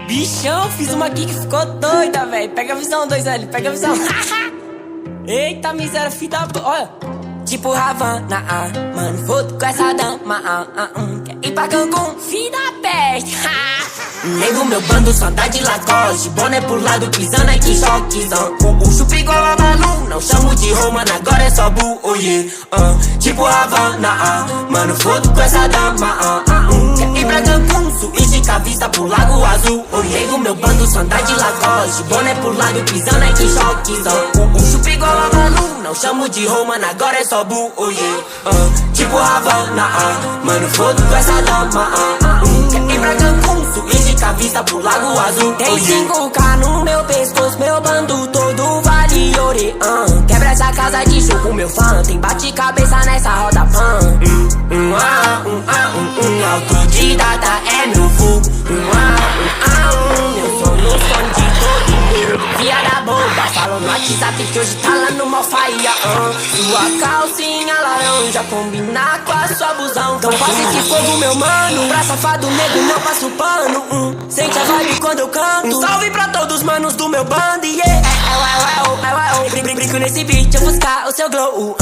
Bichão, fiz uma aqui que ficou doida, velho. Pega a visão, 2L, pega a visão. Eita, miséria, filho da... Olha. Tipo Havana, mano, foto com essa dama, quer ir pra Cancún, filho da peste. Nego, meu bando só anda de Lacoste, boné pro lado, pisando aqui, choquezão. O chupa igual a Malu, não chamo de Romana, agora é só Bu, oh yeah. Tipo Havana, mano, foto com essa dama, quer ir pra Cancún, suíte com a vista pro Lago Azul, oh yeah. Nego, meu bando só anda de Lacoste, boné pro lado, pisando aqui, choquezão. O chupa igual a Malu, não chamo de Romana, agora é só Bu, oh yeah. Tipo Havana, mano, foto com essa dama, quer ir pra Cancún, suíte com a vista pro Lago Azul. Tem 5K no meu pescoço, meu bando todo vale ouro. Quebra essa casa de jogo, meu fã. Tem bate-cabeça nessa roda, autodidata é meu fogo. Eu sou no sonho de todo mundo. Viada boba, fala no WhatsApp que hoje tá lá no Malfaia. Sua calcinha laranja combina com a sua busão. Então faz esse fogo, meu mano. Pra safado nego não passo pano. Sente a vibe quando eu canto. Salve pra todos os manos do meu bando, yeah. Brinco nesse beat, eu buscar o seu glow.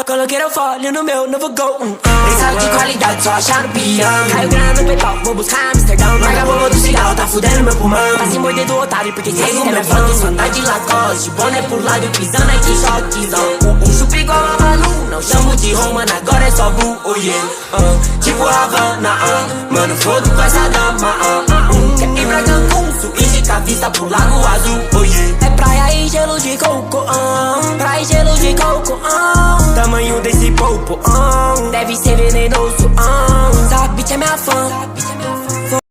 Coloquei o folho no meu novo gol. Pensado de qualidade, só achar no piano. Caiu grana no PayPal, vou buscar Amsterdão. Larga a bomba do cigarro, tá fudendo meu pulmão. Tá se morder do otário, porque cê é meu fã. Só anda de Lacoste, boné pro lado, pisando aqui, choquezão. O chupa igual a Malu, não chamo de Romana, agora é só Bu, oh yeah. Tipo Havana, mano, foto com essa dama, quer ir pra Cancún, suíte com a vista pro Lago Azul, oh yeah. É praia e gelo de coco, praia e gelo de coco, tamanho desse popo, deve ser venenoso,